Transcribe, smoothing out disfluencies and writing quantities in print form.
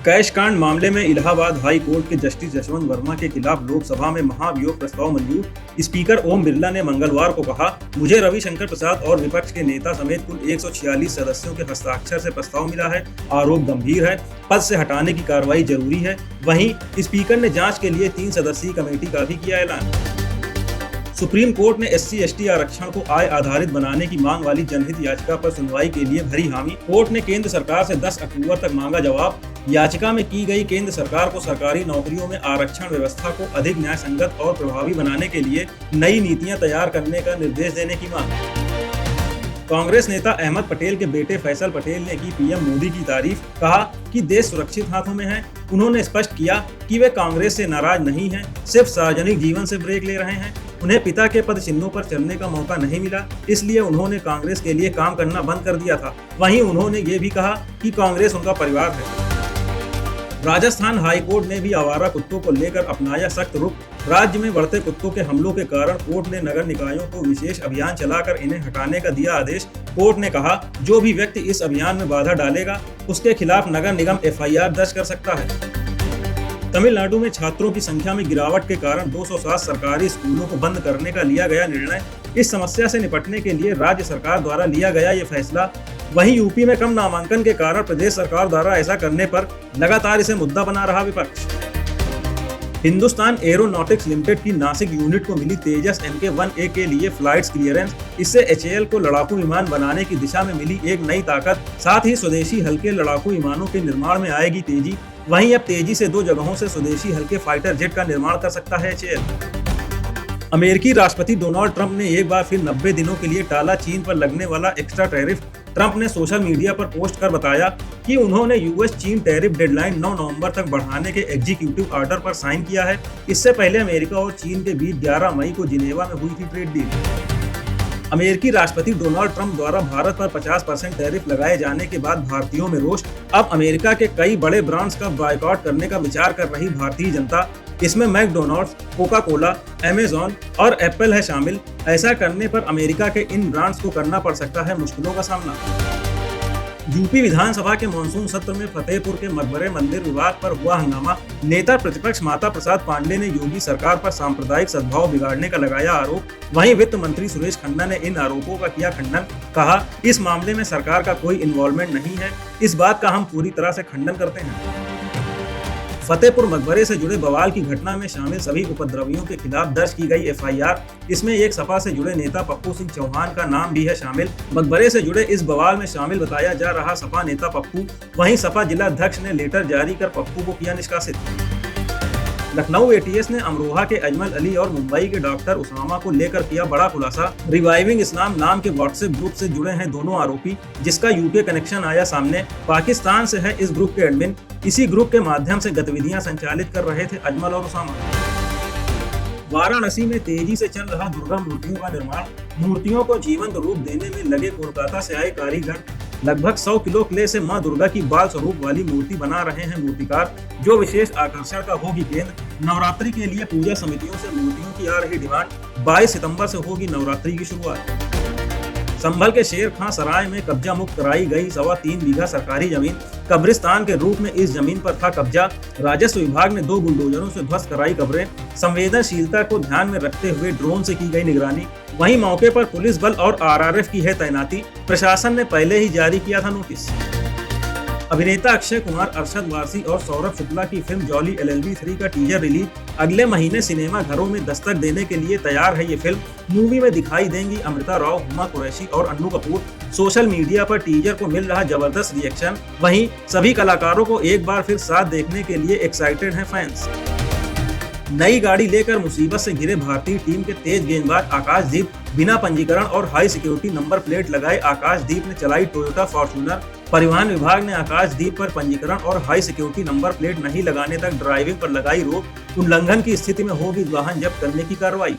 Cash कांड मामले में इलाहाबाद हाई कोर्ट के जस्टिस यशवंत वर्मा के खिलाफ लोकसभा में महाभियोग प्रस्ताव मंजूर। स्पीकर ओम बिरला ने मंगलवार को कहा, मुझे रविशंकर प्रसाद और विपक्ष के नेता समेत कुल 146 सदस्यों के हस्ताक्षर से प्रस्ताव मिला है। आरोप गंभीर है, पद से हटाने की कार्रवाई जरूरी है। वहीं स्पीकर ने जांच के लिए 3 सदस्यीय कमेटी का भी किया ऐलान। सुप्रीम कोर्ट ने SC/ST आरक्षण को आय आधारित बनाने की मांग वाली जनहित याचिका पर सुनवाई के लिए भरी हामी। कोर्ट ने केंद्र सरकार से 10 अक्टूबर तक मांगा जवाब। याचिका में की गई केंद्र सरकार को सरकारी नौकरियों में आरक्षण व्यवस्था को अधिक न्याय संगत और प्रभावी बनाने के लिए नई नीतियां तैयार करने का निर्देश देने की मांग। कांग्रेस नेता अहमद पटेल के बेटे फैसल पटेल ने की PM मोदी की तारीफ, कहा कि देश सुरक्षित हाथों में है। उन्होंने स्पष्ट किया कि वे कांग्रेस से नाराज नहीं हैं, सिर्फ सार्वजनिक जीवन से ब्रेक ले रहे हैं। उन्हें पिता के पद चिन्हों पर चलने का मौका नहीं मिला, इसलिए उन्होंने कांग्रेस के लिए काम करना बंद कर दिया था। वहीं उन्होंने ये भी कहा कि कांग्रेस उनका परिवार है। राजस्थान हाई कोर्ट ने भी आवारा कुत्तों को लेकर अपनाया सख्त रुख। राज्य में बढ़ते कुत्तों के हमलों के कारण कोर्ट ने नगर निकायों को विशेष अभियान चलाकर इन्हें हटाने का दिया आदेश। कोर्ट ने कहा, जो भी व्यक्ति इस अभियान में बाधा डालेगा उसके खिलाफ नगर निगम FIR दर्ज कर सकता है। तमिलनाडु में छात्रों की संख्या में गिरावट के कारण 207 सरकारी स्कूलों को बंद करने का लिया गया निर्णय। इस समस्या से निपटने के लिए राज्य सरकार द्वारा लिया गया ये फैसला। वहीं यूपी में कम नामांकन के कारण प्रदेश सरकार द्वारा ऐसा करने पर लगातार इसे मुद्दा बना रहा विपक्ष। हिंदुस्तान एरोनॉटिक्स लिमिटेड की नासिक यूनिट को मिली तेजस Mk-1A के लिए फ्लाइट्स क्लियरेंस। इससे HAL को लड़ाकू विमान बनाने की दिशा में मिली एक नई ताकत। साथ ही स्वदेशी हल्के लड़ाकू विमानों के निर्माण में आएगी तेजी। वहीं अब तेजी से 2 जगहों से स्वदेशी हल्के फाइटर जेट का निर्माण कर सकता है HAL। अमेरिकी राष्ट्रपति डोनाल्ड ट्रंप ने एक बार फिर 90 दिनों के लिए टाला चीन पर लगने वाला एक्स्ट्रा टैरिफ। ट्रंप ने सोशल मीडिया पर पोस्ट कर बताया कि उन्होंने US चीन टैरिफ डेडलाइन 9 नवंबर तक बढ़ाने के एग्जीक्यूटिव ऑर्डर पर साइन किया है। इससे पहले अमेरिका और चीन के बीच 11 मई को जिनेवा में हुई थी ट्रेड डील। अमेरिकी राष्ट्रपति डोनाल्ड ट्रंप द्वारा भारत पर 50% टैरिफ लगाए जाने के बाद भारतीयों में रोष। अब अमेरिका के कई बड़े ब्रांड्स का बायकॉट करने का विचार कर रही भारतीय जनता, इसमें मैकडोनल्ड्स, कोका कोला, अमेजॉन और एप्पल है शामिल। ऐसा करने पर अमेरिका के इन ब्रांड्स को करना पड़ सकता है मुश्किलों का सामना। यूपी विधानसभा के मानसून सत्र में फतेहपुर के मकबरे मंदिर विवाद पर हुआ हंगामा। नेता प्रतिपक्ष माता प्रसाद पांडे ने योगी सरकार पर सांप्रदायिक सद्भाव बिगाड़ने का लगाया आरोप। वहीं वित्त मंत्री सुरेश खन्ना ने इन आरोपों का किया खंडन। कहा, इस मामले में सरकार का कोई इन्वॉल्वमेंट नहीं है। इस बात का हम पूरी तरह से खंडन करते हैं। फतेहपुर मकबरे से जुड़े बवाल की घटना में शामिल सभी उपद्रवियों के खिलाफ दर्ज की गई FIR। इसमें एक सपा से जुड़े नेता पप्पू सिंह चौहान का नाम भी है शामिल। मकबरे से जुड़े इस बवाल में शामिल बताया जा रहा सपा नेता पप्पू। वहीं सपा जिलाध्यक्ष ने लेटर जारी कर पप्पू को किया निष्कासित। लखनऊ ATS ने अमरोहा के अजमल अली और मुंबई के डॉक्टर उसामा को लेकर किया बड़ा खुलासा। रिवाइविंग इस्लाम नाम के व्हाट्सएप ग्रुप से जुड़े हैं दोनों आरोपी, जिसका UK कनेक्शन आया सामने। पाकिस्तान से है इस ग्रुप के एडमिन। इसी ग्रुप के माध्यम से गतिविधियां संचालित कर रहे थे अजमल और उसामा। वाराणसी में तेजी से चल रहा दुर्गा मूर्तियों का निर्माण। मूर्तियों को जीवंत रूप देने में लगे कोलकाता से आए कारीगर लगभग 100 किलो क्ले से मां दुर्गा की बाल स्वरूप वाली मूर्ति बना रहे हैं मूर्तिकार, जो विशेष आकर्षण का होगी केंद्र। नवरात्रि के लिए पूजा समितियों से मूर्तियों की आ रही डिमांड। 22 सितंबर से होगी नवरात्रि की शुरुआत। संभल के शेर खां सराय में कब्जा मुक्त कराई गई 3.25 बीघा सरकारी जमीन। कब्रिस्तान के रूप में इस जमीन पर था कब्जा। राजस्व विभाग ने 2 बुलडोजरों से ध्वस्त कराई कब्रें। संवेदनशीलता को ध्यान में रखते हुए ड्रोन से की गई निगरानी। वहीं मौके पर पुलिस बल और RRF की है तैनाती। प्रशासन ने पहले ही जारी किया था नोटिस। अभिनेता अक्षय कुमार, अरशद वारसी और सौरभ शुक्ला की फिल्म जॉली LLB 3 का टीजर रिलीज। अगले महीने सिनेमा घरों में दस्तक देने के लिए तैयार है ये फिल्म। मूवी में दिखाई देंगी अमृता राव, हुमा कुरैशी और अन्नू कपूर। सोशल मीडिया पर टीजर को मिल रहा जबरदस्त रिएक्शन। वहीं सभी कलाकारों को एक बार फिर साथ देखने के लिए एक्साइटेड हैं फैंस। नई गाड़ी लेकर मुसीबत से घिरे भारतीय टीम के तेज गेंदबाज आकाशदीप। बिना पंजीकरण और हाई सिक्योरिटी नंबर प्लेट लगाए आकाशदीप ने चलाई टोयोटा फॉर्च्यूनर। परिवहन विभाग ने आकाशदीप पर पंजीकरण और हाई सिक्योरिटी नंबर प्लेट नहीं लगाने तक ड्राइविंग पर लगाई रोक। उल्लंघन की स्थिति में होगी वाहन जब्त करने की कार्रवाई।